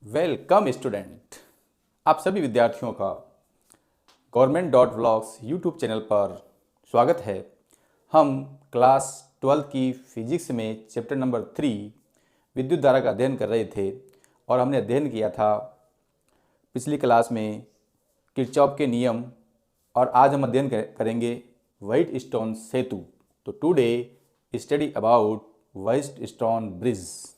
Welcome student. आप सभी विद्यार्थियों का government.vlogs यूट्यूब चैनल पर स्वागत है। हम क्लास 12 की फिजिक्स में चैप्टर नंबर 3 विद्युत धारा का अध्ययन कर रहे थे और हमने अध्ययन किया था पिछली क्लास में किरचॉफ के नियम, और आज हम अध्ययन करेंगे व्हाइट स्टोन सेतु। तो today study about white stone bridge.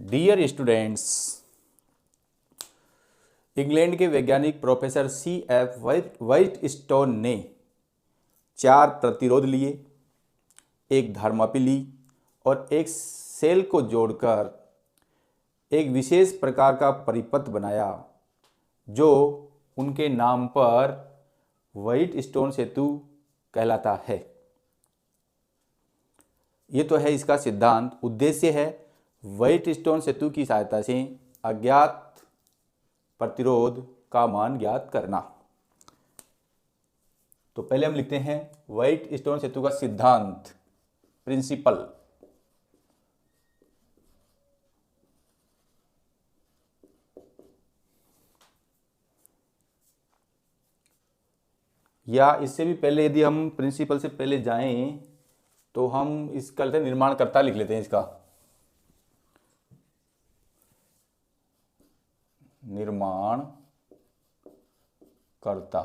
Dear students, England के वैज्ञानिक प्रोफेसर C.F. व्हाइट स्टोन ने 4 प्रतिरोध लिए, एक धारमापी ली और एक सेल को जोड़कर एक विशेष प्रकार का परिपथ बनाया जो उनके नाम पर व्हाइट स्टोन सेतु कहलाता है। ये तो है इसका सिद्धांत। उद्देश्य है व्हाइट स्टोन सेतु की सहायता से अज्ञात प्रतिरोध का मान ज्ञात करना। तो पहले हम लिखते हैं व्हाइट स्टोन सेतु का सिद्धांत, प्रिंसिपल। या इससे भी पहले यदि हम प्रिंसिपल से पहले जाएं तो हम इसका निर्माणकर्ता लिख लेते हैं। इसका निर्माण करता,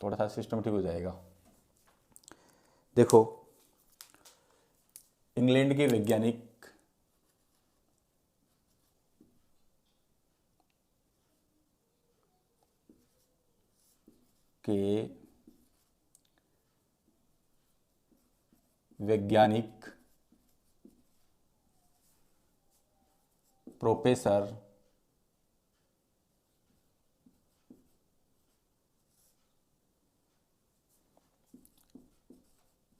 थोड़ा सा सिस्टमेटिक हो जाएगा। देखो, इंग्लैंड के वैज्ञानिक प्रोफेसर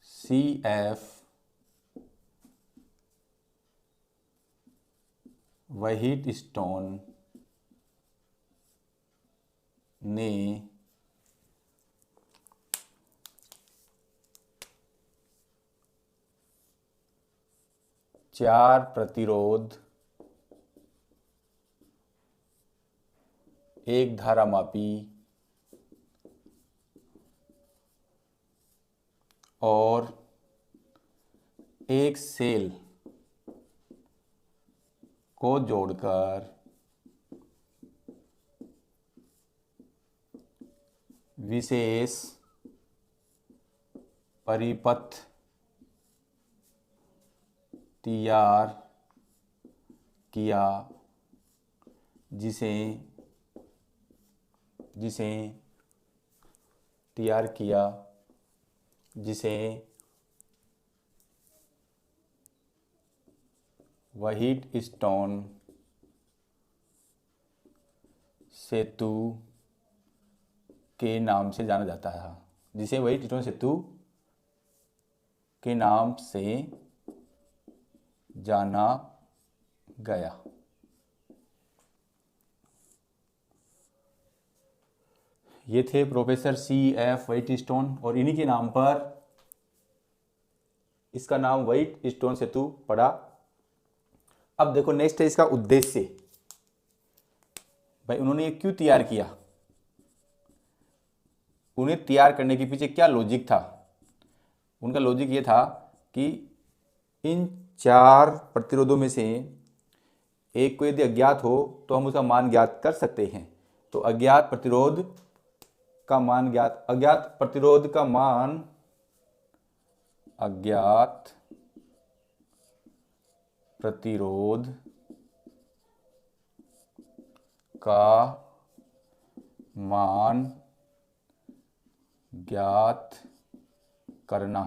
C.F. व्हाइट स्टोन ने चार प्रतिरोध, एक धारामापी और एक सेल को जोड़कर विशेष परिपथ तैयार किया जिसे व्हाइट स्टोन सेतु के नाम से जाना जाता है, जिसे व्हाइट स्टोन सेतु के नाम से जाना गया। ये थे प्रोफेसर C.F. व्हाइट स्टोन और इन्हीं के नाम पर इसका नाम व्हाइट स्टोन सेतु पड़ा। अब देखो नेक्स्ट है इसका उद्देश्य। भाई उन्होंने ये क्यों तैयार किया, उन्हें तैयार करने के पीछे क्या लॉजिक था। उनका लॉजिक ये था कि इन 4 प्रतिरोधों में से एक को यदि अज्ञात हो तो हम उसका मान ज्ञात कर सकते हैं। तो अज्ञात प्रतिरोध का मान ज्ञात करना,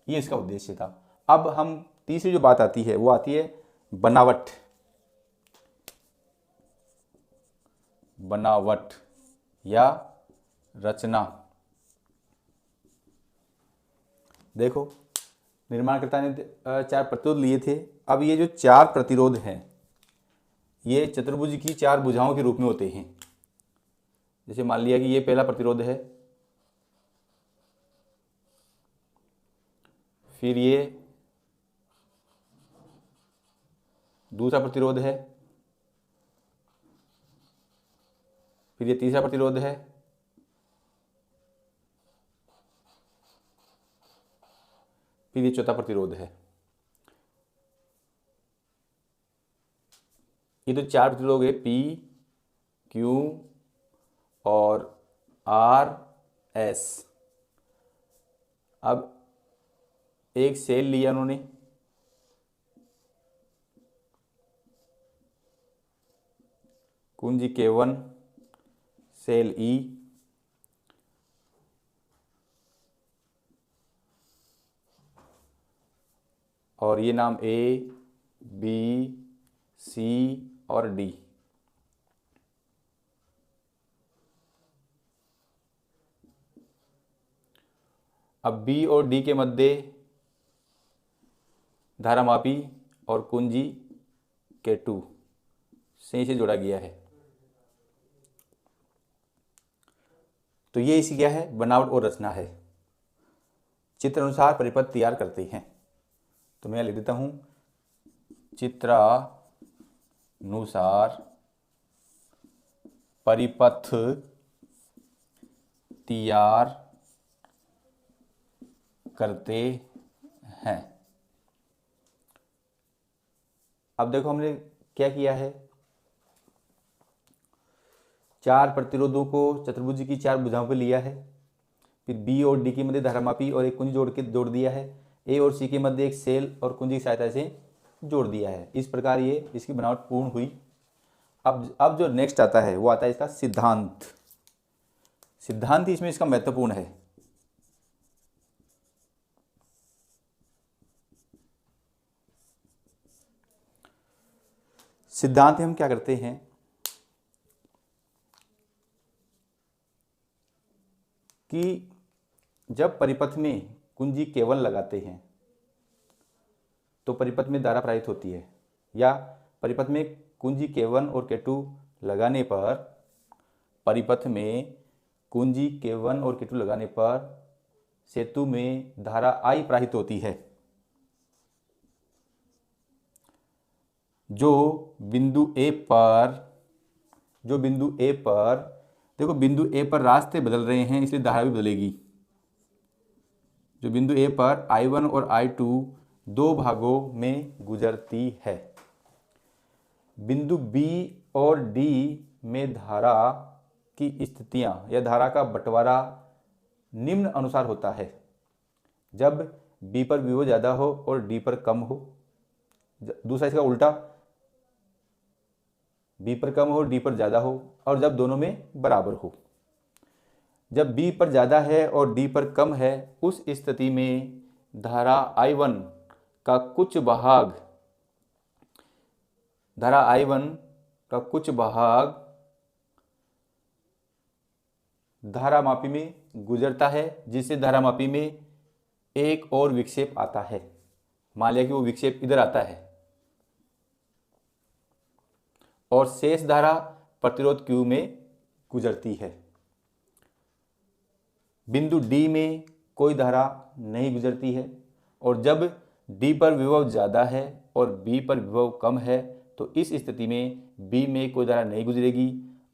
ये इसका उद्देश्य था। अब हम तीसरी जो बात आती है वो आती है बनावट। या रचना। देखो, निर्माणकर्ता ने 4 प्रतिरोध लिए थे। अब ये जो 4 प्रतिरोध हैं ये चतुर्भुज की 4 भुजाओं के रूप में होते हैं। जैसे मान लिया कि ये पहला प्रतिरोध है, फिर ये दूसरा प्रतिरोध है, फिर ये तीसरा प्रतिरोध है, फिर ये चौथा प्रतिरोध है। ये तो 4 प्रतिरोध है, P, Q और R, S। अब एक सेल लिया उन्होंने, कुंजी K1, सेल E, और ये नाम A, B, C और D। अब B और D के मध्य धारामापी और कुंजी K2 से इसे जोड़ा गया है। तो ये इसी क्या है, बनावट और रचना है। चित्र अनुसार परिपथ तैयार करते हैं। तो मैं लिख देता हूं, चित्रानुसार परिपथ तैयार करते हैं। अब देखो हमने क्या किया है, 4 प्रतिरोधों को चतुर्भुज की 4 भुजाओं पर लिया है, फिर बी और डी के मध्य धारामापी और एक कुंजी जोड़ दिया है, ए और सी के मध्य एक सेल और कुंजी की सहायता से जोड़ दिया है। इस प्रकार ये इसकी बनावट पूर्ण हुई। अब जो नेक्स्ट आता है वो आता है इसका सिद्धांत। सिद्धांत इसमें इसका महत्वपूर्ण है। सिद्धांत हम क्या करते हैं कि जब परिपथ में कुंजी K1 लगाते हैं तो परिपथ में धारा प्रवाहित होती है, या परिपथ में कुंजी K1 और K2 लगाने पर परिपथ में कुंजी K1 और K2 लगाने पर सेतु में धारा I प्रवाहित होती है। जो बिंदु A पर देखो, बिंदु A पर रास्ते बदल रहे हैं इसलिए धारा भी बदलेगी। जो बिंदु A पर I1 और I2 दो भागों में गुजरती है। बिंदु B और D में धारा की स्थितियां या धारा का बंटवारा निम्न अनुसार होता है। जब B पर विभव ज़्यादा हो और D पर कम हो, दूसरा इसका उल्टा, B पर कम हो D पर ज़्यादा हो, और जब दोनों में बराबर हो। जब B पर ज़्यादा है और D पर कम है, उस स्थिति में धारा I1 का कुछ भाग धारामापी में गुजरता है, जिससे धारामापी में एक और विक्षेप आता है। मान लिया कि वो विक्षेप इधर आता है और शेष धारा प्रतिरोध Q में गुजरती है। बिंदु D में कोई धारा नहीं गुजरती है, और जब D पर विभव ज़्यादा है और B पर विभव कम है तो इस स्थिति में B में कोई धारा नहीं गुजरेगी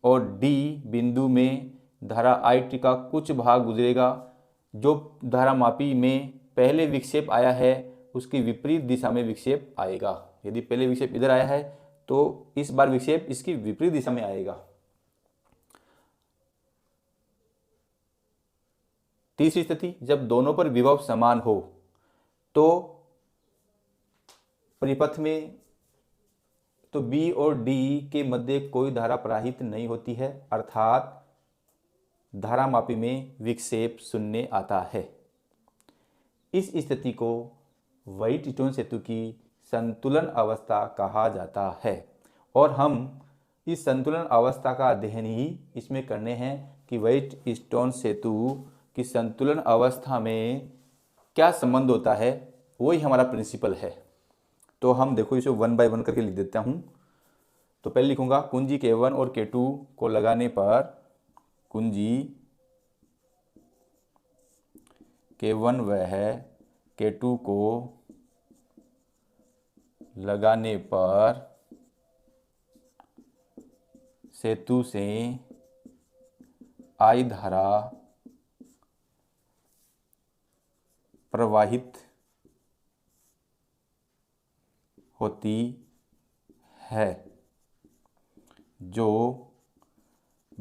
और D बिंदु में धारा IT का कुछ भाग गुजरेगा। जो धारामापी में पहले विक्षेप आया है उसकी विपरीत दिशा में विक्षेप आएगा। यदि पहले विक्षेप इधर आया है तो इस बार विक्षेप इसकी विपरीत दिशा में आएगा। तीसरी स्थिति, जब दोनों पर विभव समान हो तो परिपथ में तो B और D के मध्य कोई धारा प्रवाहित नहीं होती है, अर्थात धारामापी में विक्षेप शून्य आता है। इस स्थिति को व्हाइट-स्टोन सेतु की संतुलन अवस्था कहा जाता है, और हम इस संतुलन अवस्था का अध्ययन ही इसमें करने हैं कि व्हाइट स्टोन सेतु की संतुलन अवस्था में क्या संबंध होता है, वही हमारा प्रिंसिपल है। तो हम देखो इसे 1 बाय 1 करके लिख देता हूँ। तो पहले लिखूँगा कुंजी K1 और K2 को लगाने पर कुंजी K1 वह K2 को लगाने पर सेतु से I धारा प्रवाहित होती है, जो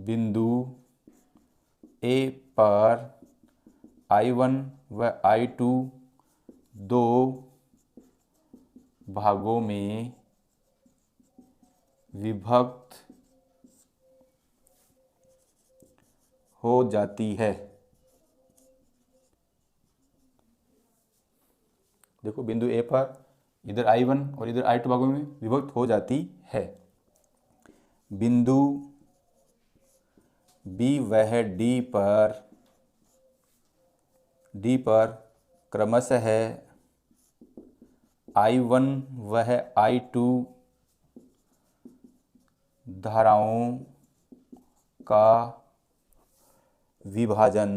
बिंदु A पर I1 व I2 दो भागों में विभक्त हो जाती है। देखो बिंदु A पर इधर I1 और इधर I2 भागों में विभक्त हो जाती है। बिंदु B वह D पर क्रमशः I1 वह I2 धाराओं का विभाजन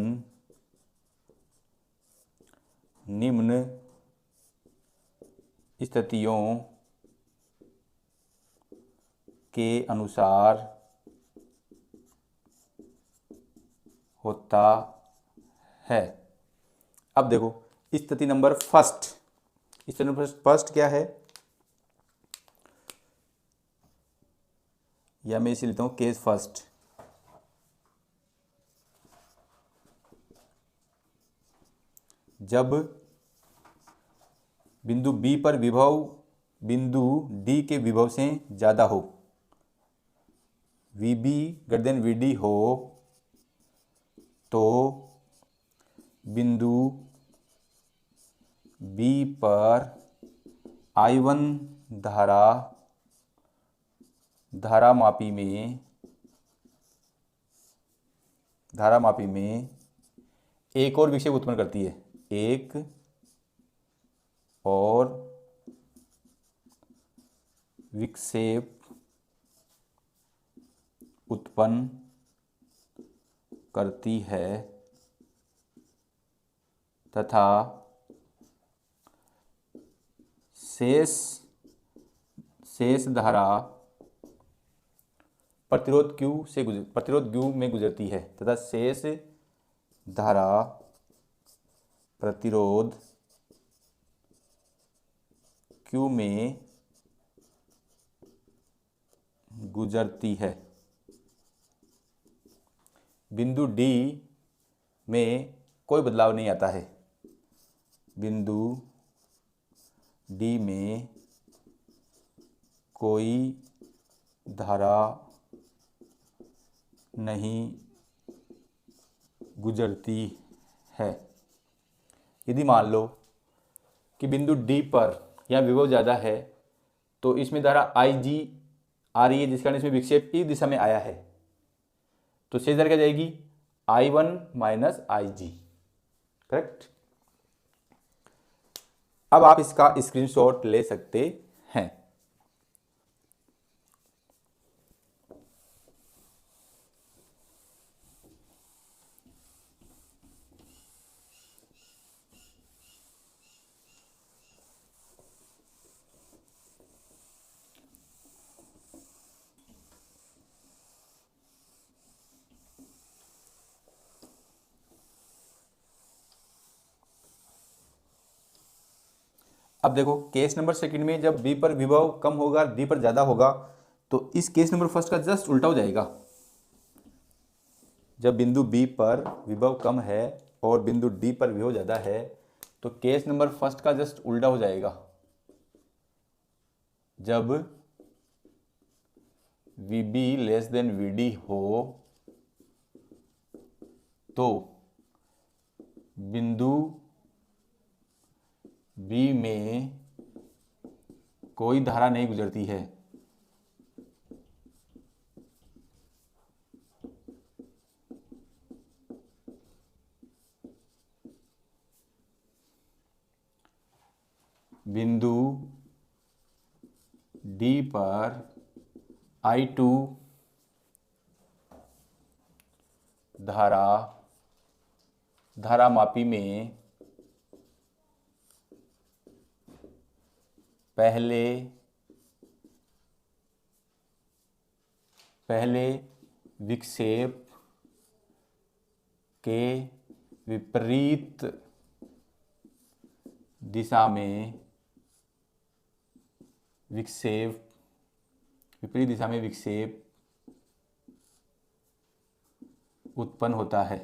निम्न स्थितियों के अनुसार होता है। अब देखो स्थिति नंबर फर्स्ट क्या है, या मैं इसे लेता हूँ केस फर्स्ट। जब बिंदु B पर विभव बिंदु D के विभव से ज़्यादा हो, VB greater than VD हो, तो बिंदु B पर I1 धारामापी में एक और विक्षेप उत्पन्न करती है, एक और विक्षेप उत्पन्न करती है तथा शेष धारा प्रतिरोध Q में गुजरती है तथा शेष धारा प्रतिरोध Q में गुजरती है। बिंदु D में कोई बदलाव नहीं आता है। बिंदु D में कोई धारा नहीं गुजरती है। यदि मान लो कि बिंदु D पर यहाँ विभव ज़्यादा है, तो इसमें धारा IG आ रही है, जिस कारण इसमें विक्षेप इस दिशा में आया है, तो शेष धारा क्या जाएगी, I1 माइनस IG। करेक्ट। अब आप इसका स्क्रीनशॉट ले सकते हैं। अब देखो केस नंबर सेकंड में जब B पर विभव कम होगा, D पर ज़्यादा होगा, तो इस केस नंबर फर्स्ट का जस्ट उल्टा हो जाएगा। जब बिंदु B पर विभव कम है और बिंदु D पर विभव ज़्यादा है, तो केस नंबर फर्स्ट का जस्ट उल्टा हो जाएगा। जब VB लेस देन VD हो, तो बिंदु B में कोई धारा नहीं गुजरती है। बिंदु D पर I2 धारामापी में पहले विक्षेप के विपरीत दिशा में विक्षेप उत्पन्न होता है।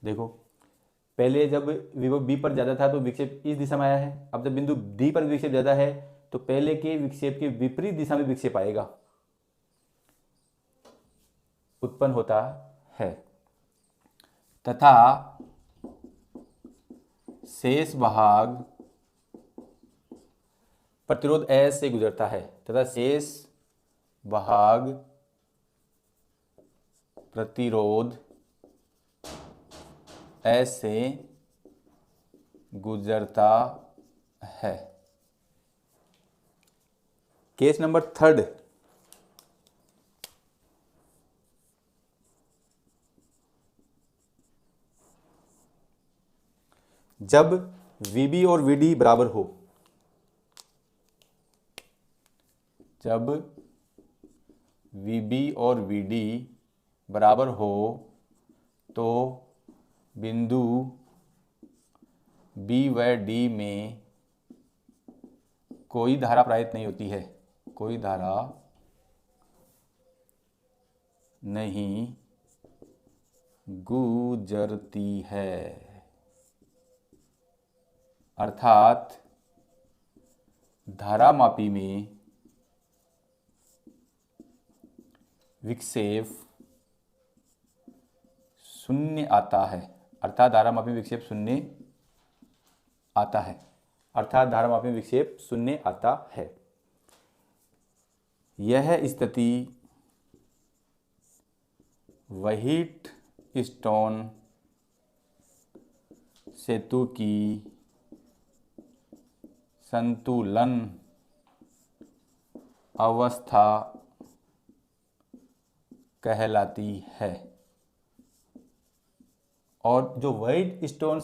देखो, पहले जब विभव B पर ज़्यादा था तो विक्षेप इस दिशा में आया है। अब जब बिंदु D पर विक्षेप ज़्यादा है तो पहले के विक्षेप के विपरीत दिशा में विक्षेप आएगा, उत्पन्न होता है, तथा शेष भाग प्रतिरोध S से गुजरता है, तथा शेष भाग प्रतिरोध S से गुजरता है। केस नंबर 3, जब VB और VD बराबर हो, जब VB और VD बराबर हो तो बिंदु B व D में कोई धारा प्रवाहित नहीं होती है, कोई धारा नहीं गुजरती है, अर्थात धारामापी में विक्षेप शून्य आता है, अर्थात धारामापी में विक्षेप शून्य आता है, अर्थात धारामापी में विक्षेप शून्य आता है। यह स्थिति व्हाइटस्टोन सेतु की संतुलन अवस्था कहलाती है। और जो व्हाइटस्टोन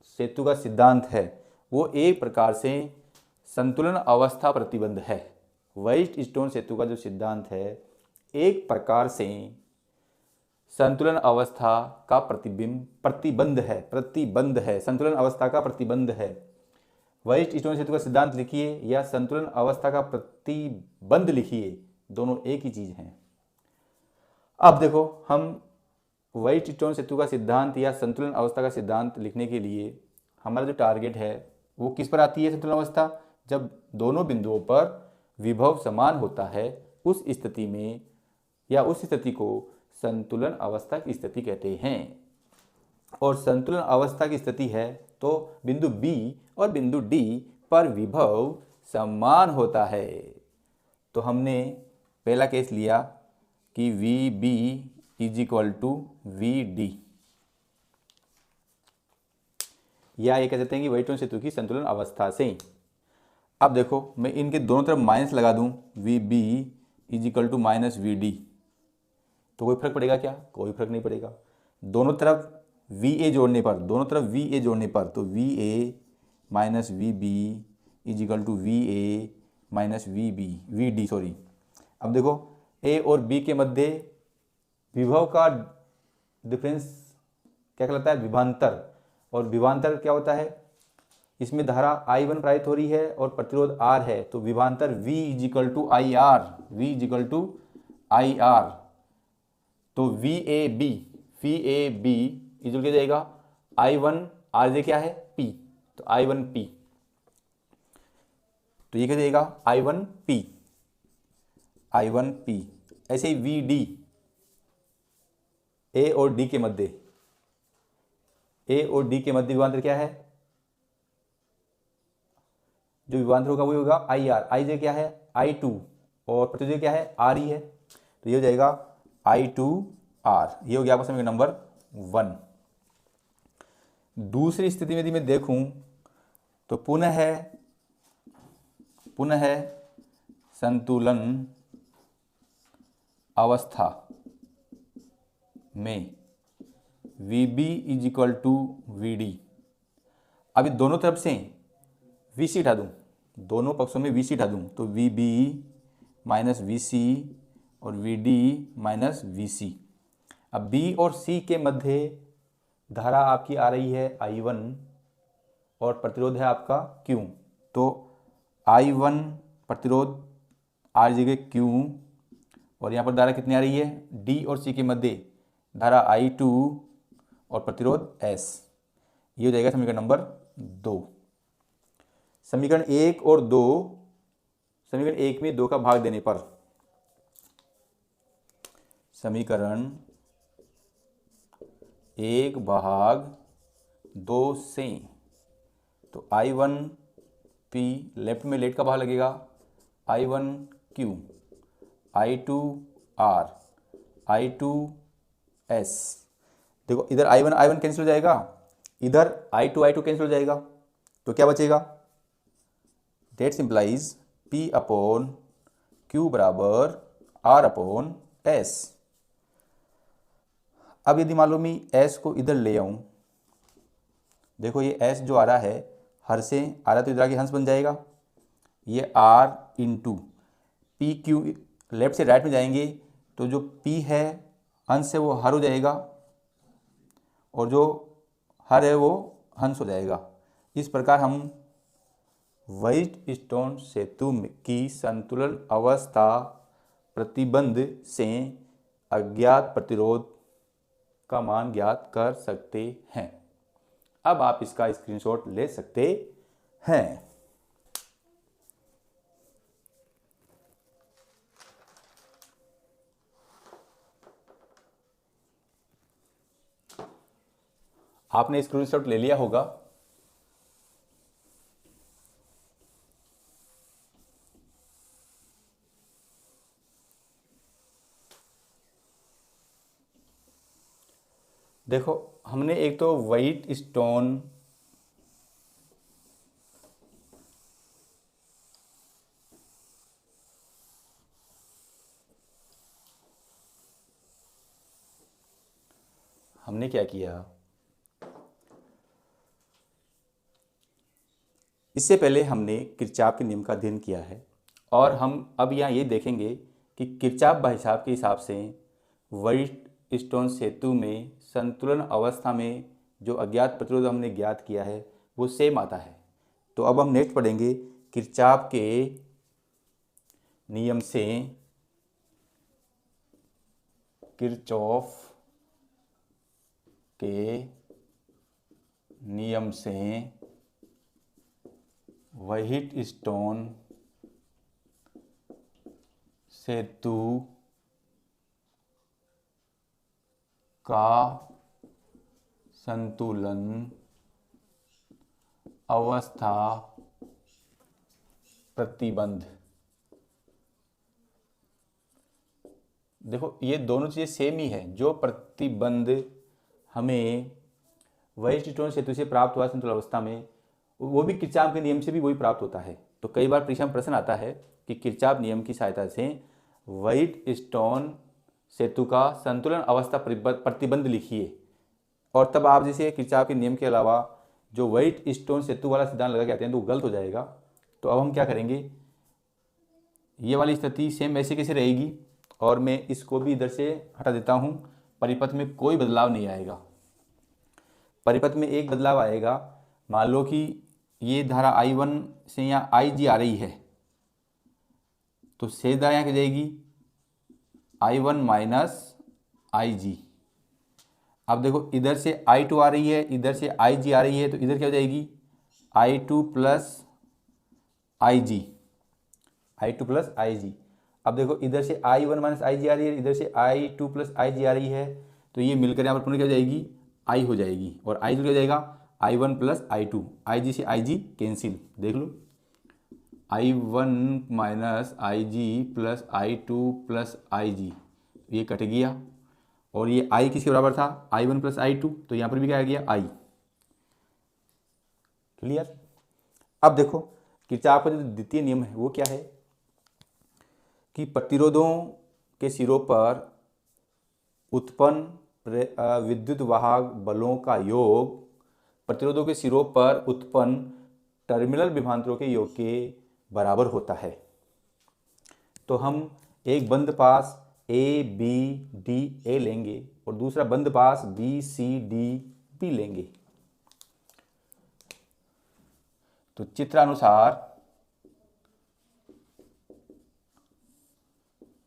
सेतु का सिद्धांत है वो एक प्रकार से संतुलन अवस्था प्रतिबंध है। व्हाइटस्टोन सेतु का जो सिद्धांत है एक प्रकार से संतुलन अवस्था का प्रतिबंध है, संतुलन अवस्था का प्रतिबंध है। व्हाइटस्टोन सेतु का सिद्धांत लिखिए या संतुलन अवस्था का प्रतिबंध लिखिए, दोनों एक ही चीज हैं। अब देखो, हम व्हाइटस्टोन सेतु का सिद्धांत या संतुलन अवस्था का सिद्धांत लिखने के लिए हमारा जो टारगेट है वो किस पर आती है? संतुलन अवस्था। जब दोनों बिंदुओं पर विभव समान होता है उस स्थिति में या उस स्थिति को संतुलन अवस्था की स्थिति कहते हैं। और संतुलन अवस्था की स्थिति है तो बिंदु B और बिंदु D पर विभव समान होता है। तो हमने पहला केस लिया कि VB = VD, या ये कह सकते हैं कि व्हाइटस्टोन सेतु की संतुलन अवस्था से। अब देखो, मैं इनके दोनों तरफ माइनस लगा दूं, VB = -VD, तो कोई फर्क पड़ेगा क्या? कोई फर्क नहीं पड़ेगा। दोनों तरफ VA जोड़ने पर, तो VA - VB = VD। अब देखो, A और B के मध्य विभव का डिफरेंस क्या कहलाता है? विभवांतर। और विभवांतर क्या होता है? इसमें धारा I1 प्रवाहित हो रही है और प्रतिरोध R है, तो विभवांतर V = IR। तो VAB इजल क्या जाएगा? I1 RJ क्या है? P, तो I1P, तो ये क्या जाएगा? I1P। ऐसे ही VD, A और D के मध्य विभवांतर क्या है? जो विभवांतर होगा वो होगा IR। IJ क्या है? I2, और प्रतिरोध क्या है? RE है, तो ये हो जाएगा I2R। ये हो गया आपका समीकरण नंबर 1। दूसरी स्थिति में यदि मैं देखूं तो पुनः संतुलन अवस्था में VB is equal to VD। अभी दोनों तरफ से VC हटा दूँ, दोनों पक्षों में VC हटा दूँ तो VB माइनस VC और VD माइनस VC। अब B और C के मध्य धारा आपकी आ रही है I1 और प्रतिरोध है आपका Q। तो I1 प्रतिरोध R जगह Q और यहाँ पर धारा कितनी आ रही है, D और C के मध्य धारा I2 और प्रतिरोध S। ये हो जाएगा समीकरण नंबर 2। समीकरण 1 और 2, समीकरण 1 में 2 का भाग देने पर समीकरण 1 भाग 2 से तो I1P लेफ्ट में लेट का भाग लगेगा, I1Q, I2R, I2S। देखो इधर I1 कैंसिल हो जाएगा, इधर I2 कैंसिल हो जाएगा, तो क्या बचेगा, that simplifies P upon Q बराबर R अपॉन S। अब यदि मान लो मैं S को इधर ले आऊं, देखो ये S जो आ रहा है हर से आ रहा है तो इधर आके हंस बन जाएगा, ये R into P Q left से राइट में जाएंगे तो जो P है हंस है वो हर हो जाएगा और जो हर है वो हंस हो जाएगा। इस प्रकार हम व्हाइटस्टोन सेतु की संतुलन अवस्था प्रतिबंध से अज्ञात प्रतिरोध का मान ज्ञात कर सकते हैं। अब आप इसका स्क्रीनशॉट ले सकते हैं। आपने स्क्रीनशॉट ले लिया होगा। देखो हमने एक तो व्हाइटस्टोन हमने क्या किया, इससे पहले हमने किरचॉफ के नियम का अध्ययन किया है और हम अब यहाँ ये देखेंगे कि किरचॉफ भाईसाहब के हिसाब से व्हाइटस्टोन सेतु में संतुलन अवस्था में जो अज्ञात प्रतिरोध हमने ज्ञात किया है वो सेम आता है। तो अब हम नेक्स्ट पढ़ेंगे किरचॉफ के नियम से, किरचॉफ के नियम से व्हाइटस्टोन सेतु का संतुलन अवस्था प्रतिबंध। देखो ये दोनों चीज़ें सेम ही है। जो प्रतिबंध हमें व्हाइटस्टोन सेतु से प्राप्त हुआ संतुलन अवस्था में, वो भी किरचॉफ के नियम से भी वही प्राप्त होता है। तो कई बार परीक्षा में प्रश्न आता है कि किरचॉफ नियम की सहायता से व्हाइटस्टोन सेतु का संतुलन अवस्था प्रतिबंध लिखिए, और तब आप जैसे किरचॉफ के नियम के अलावा जो व्हाइटस्टोन सेतु वाला सिद्धांत लगा के आते हैं तो वो गलत हो जाएगा। तो अब हम क्या करेंगे, ये वाली स्थिति सेम ऐसे कैसे रहेगी, और मैं इसको भी इधर से हटा देता हूँ। परिपथ में कोई बदलाव नहीं आएगा। परिपथ में एक बदलाव आएगा, मान लो कि ये धारा I1 से यहाँ IG आ रही है तो शेष धारा यहाँ क्या जाएगी, I1 माइनस IG। अब देखो इधर से I2 आ रही है, इधर से IG आ रही है, तो इधर क्या हो जाएगी, I2 plus IG, I2 plus IG। अब देखो इधर से I1 माइनस IG आ रही है, इधर से I2 प्लस IG आ रही है, तो ये मिलकर यहाँ पर पुनः क्या हो जाएगी, I हो जाएगी, और I क्या हो जाएगा, I1 प्लस I2, IG से IG कैंसिल। देख लो I1 minus IG plus I2 plus IG, ये कट गया, और ये I किसके बराबर था, I1 प्लस I2, तो यहाँ पर भी क्या आ गया I। क्लियर। अब देखो किरचॉफ का जो द्वितीय नियम है वो क्या है कि प्रतिरोधों के सिरों पर उत्पन्न विद्युत वाहक बलों का योग प्रतिरोधों के सिरों पर उत्पन्न टर्मिनल विभवांतरों के योग के बराबर होता है। तो हम एक बंद पास ए बी डी ए लेंगे और दूसरा बंद पास बी सी डी बी लेंगे। तो चित्रानुसार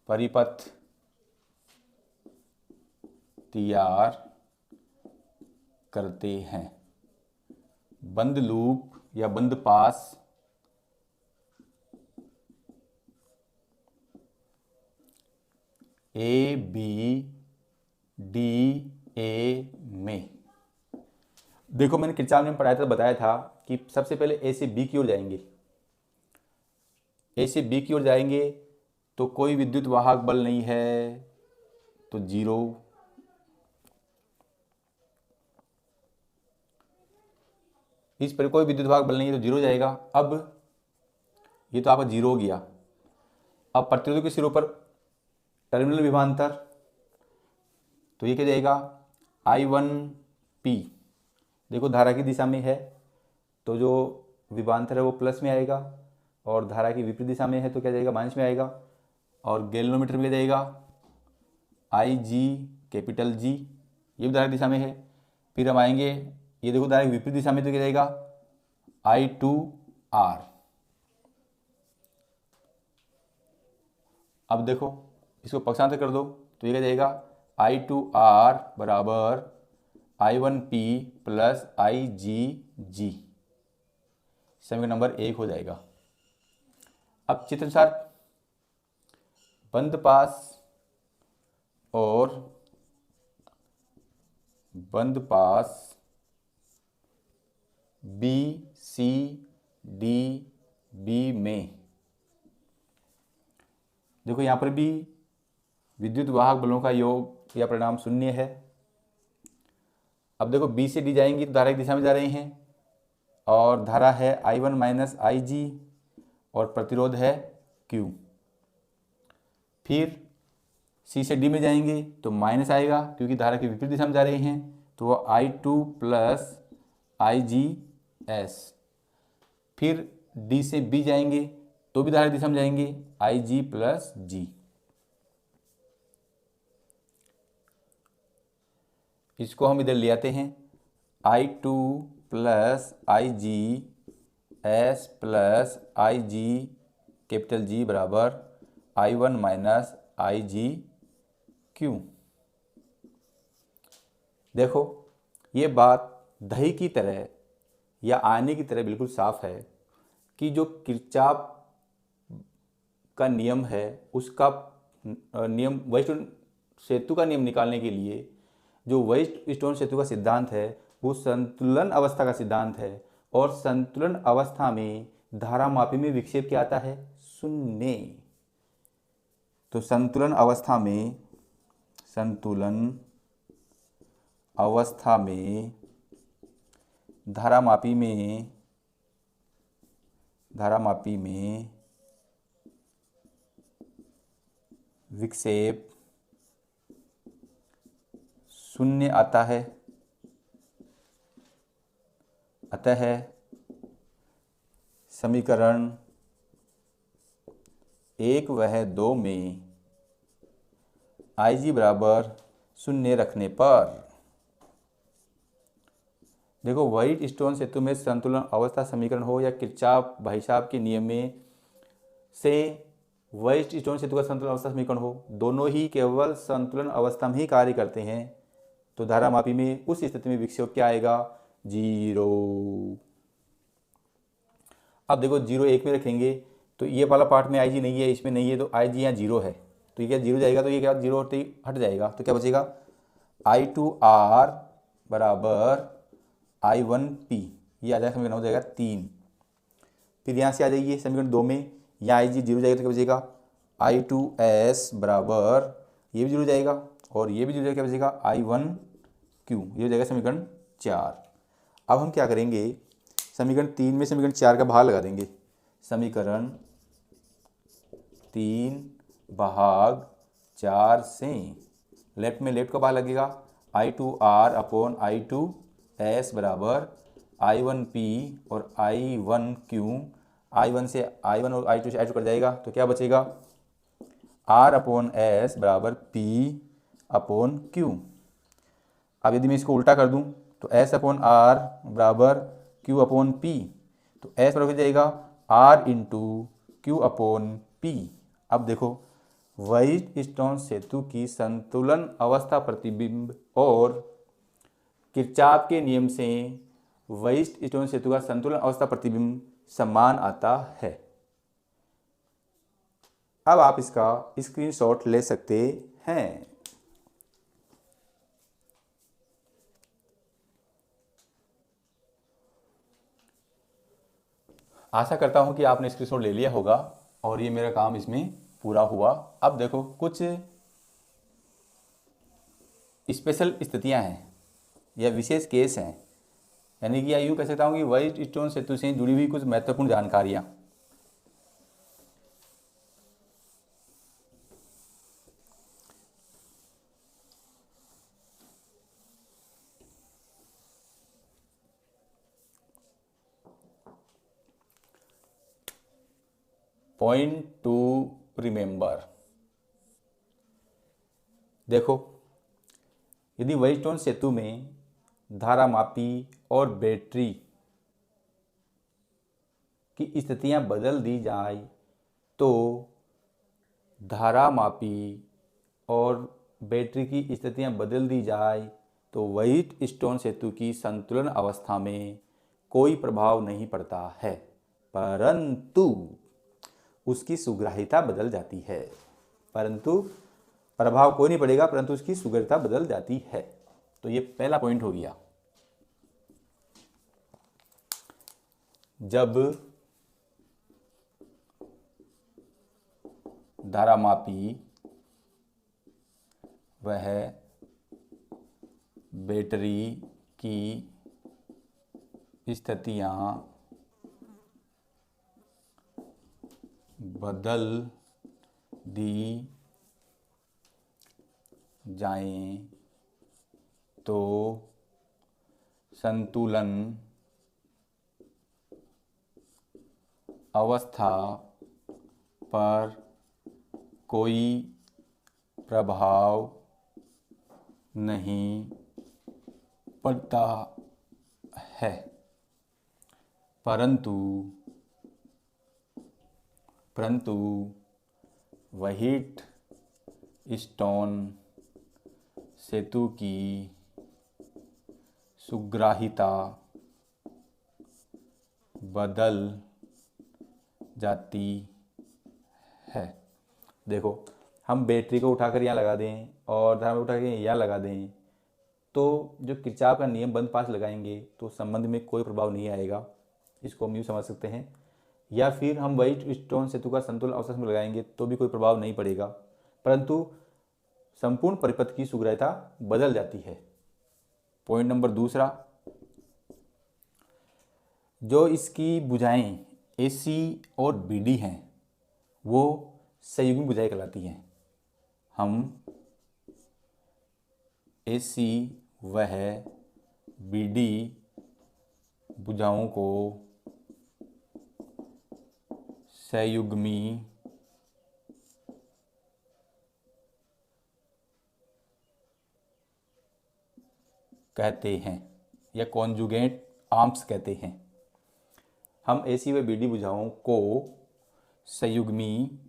परिपथ तैयार करते हैं। बंद लूप या बंद पास ए बी डी ए में देखो मैंने किरचॉफ में पढ़ाया था, बताया था कि सबसे पहले ए से बी की ओर जाएंगे। ए से बी की ओर जाएंगे तो कोई विद्युत वाहक बल नहीं है तो जीरो। इस पर कोई विद्युत वाहक बल नहीं है तो जीरो जाएगा। अब ये तो आपका जीरो हो गया। अब प्रतिरोध के सिरों पर टर्मिनल विभवांतर, तो ये क्या जाएगा I1P। देखो धारा की दिशा में है तो जो विभवांतर है वो प्लस में आएगा और धारा की विपरीत दिशा में है तो क्या जाएगा माइनस में आएगा। और गैल्वेनोमीटर में जाएगा IG कैपिटल G, ये भी धारा की दिशा में है। फिर हम आएंगे ये देखो धारा की विपरीत दिशा में तो क्या जाएगा I2R। अब देखो इसको पक्षांतर कर दो तो ये क्या जाएगा I2R बराबर I1P प्लस IGG, समीकरण नंबर 1 हो जाएगा। अब चित्रानुसार बंद पास और बंद पास बी सी डी बी में देखो यहाँ पर भी विद्युत वाहक बलों का योग या परिणाम शून्य है। अब देखो बी से डी जाएंगी तो धारा की दिशा में जा रहे हैं और धारा है I1 माइनस IG और प्रतिरोध है Q। फिर सी से डी में जाएंगे तो माइनस आएगा क्योंकि धारा की विपरीत दिशा में जा रहे हैं तो वो I2 प्लस IGS। फिर डी से बी जाएंगे तो भी धारा की दिशा में जाएंगे IG प्लस G। इसको हम इधर ले आते हैं I2 plus IGS plus IG capital G बराबर I1 माइनस IGQ। देखो ये बात दही की तरह या आने की तरह बिल्कुल साफ है कि जो किरचॉफ का नियम है उसका नियम वेस्टर्न सेतु का नियम निकालने के लिए जो वेस्ट स्टोन सेतु का सिद्धांत है वो संतुलन अवस्था का सिद्धांत है और संतुलन अवस्था में धारामापी में विक्षेप क्या आता है शून्य। तो संतुलन अवस्था में धारामापी में विक्षेप शून्य आता है। अतः समीकरण 1 व 2 में IG बराबर शून्य रखने पर देखो व्हाइट स्टोन सेतु में संतुलन अवस्था समीकरण हो या किरचॉफ भाई साहब के नियम में से व्हाइट स्टोन सेतु का संतुलन अवस्था समीकरण हो, दोनों ही केवल संतुलन अवस्था में ही कार्य करते हैं। तो धारामापी में उस स्थिति में विक्षेप क्या आएगा जीरो। अब देखो 0 1 में रखेंगे तो ये वाला पार्ट में IG नहीं है, इसमें नहीं है तो IG यहाँ जीरो है तो ये क्या जीरो जाएगा। तो ये क्या जीरो होते ही हट जाएगा तो क्या बचेगा I2R बराबर I1P, ये आ जाएगा समीकरण हो जाएगा 3। फिर यहाँ से आ जाइए समीकरण 2 में, यहाँ IG जीरो जाएगा तो क्या बचेगा I2S बराबर ये भी जीरो जाएगा और ये भी जीरो जाएगा, क्या बचेगा I1Q, ये हो जाएगा समीकरण 4। अब हम क्या करेंगे समीकरण 3 में समीकरण 4 का भाग लगा देंगे। समीकरण 3 भाग 4 से लेफ्ट में लेफ्ट का भाग लगेगा, I2R अपॉन I2S बराबर I1P और I1Q। I1 से I1 और I2 से I2 कट जाएगा तो क्या बचेगा, R अपॉन S बराबर P अपॉन Q। अब यदि मैं इसको उल्टा कर दूं तो S अपॉन R बराबर Q अपॉन P, तो S बराबर हो जाएगा R into Q upon P। अब देखो, व्हाइटस्टोन सेतु की संतुलन अवस्था प्रतिबिंब और किरचॉफ के नियम से व्हाइटस्टोन सेतु का संतुलन अवस्था प्रतिबिंब समान आता है। अब आप इसका स्क्रीनशॉट ले सकते हैं। आशा करता हूं कि आपने स्क्रीनशॉट ले लिया होगा और ये मेरा काम इसमें पूरा हुआ। अब देखो, कुछ स्पेशल स्थितियां हैं या विशेष केस हैं, यानी कि यूँ कह सकता हूँ कि व्हाइटस्टोन सेतु से जुड़ी हुई कुछ महत्वपूर्ण जानकारियाँ। पॉइंट टू रिमेंबर, देखो, यदि व्हाइटस्टोन सेतु में धारामापी और बैटरी की स्थितियां बदल दी जाए तो धारामापी और बैटरी की स्थितियां बदल दी जाए तो व्हाइटस्टोन सेतु की संतुलन अवस्था में कोई प्रभाव नहीं पड़ता है, परंतु उसकी सुग्राह्यता बदल जाती है। परंतु प्रभाव कोई नहीं पड़ेगा, परंतु उसकी सुग्राह्यता बदल जाती है। तो ये पहला पॉइंट हो गया। जब धारामापी वह बैटरी की स्थितियां बदल दी जाएं तो संतुलन अवस्था पर कोई प्रभाव नहीं पड़ता है, परंतु व्हाइटस्टोन सेतु की सुग्राह्यता बदल जाती है। देखो, हम बैटरी को उठाकर यहाँ लगा दें और धारा में उठा के यहाँ लगा दें तो जो किरचॉफ का नियम बंद पास लगाएंगे तो संबंध में कोई प्रभाव नहीं आएगा। इसको हम यूँ समझ सकते हैं। या फिर हम व्हाइटस्टोन सेतु का संतुलन अवस्था में लगाएंगे तो भी कोई प्रभाव नहीं पड़ेगा, परंतु संपूर्ण परिपथ की सुग्राह्यता बदल जाती है। पॉइंट नंबर दूसरा, जो इसकी भुजाएं AC और BD हैं वो संयुग्मी भुजाएं कहलाती हैं। हम AC वह BD भुजाओं को संयुग्मी कहते हैं या कॉन्जुगेट आर्म्स कहते हैं। हम AC व BD भुजाओं को संयुग्मी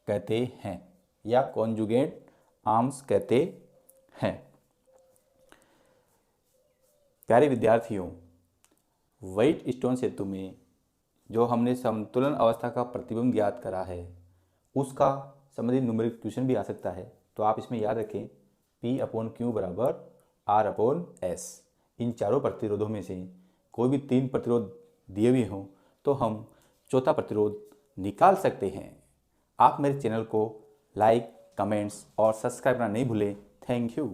कहते हैं या कॉन्जुगेट आर्म्स कहते हैं। प्यारे विद्यार्थियों, व्हाइटस्टोन सेतु में जो हमने संतुलन अवस्था का प्रतिबिंब ज्ञात करा है उसका संबंधित न्यूमेरिक क्वेश्चन भी आ सकता है। तो आप इसमें याद रखें P अपॉन Q बराबर R अपॉन S। इन चारों प्रतिरोधों में से कोई भी 3 प्रतिरोध दिए हुए हों तो हम चौथा प्रतिरोध निकाल सकते हैं। आप मेरे चैनल को लाइक, कमेंट्स और सब्सक्राइब करना नहीं भूलें। Thank you.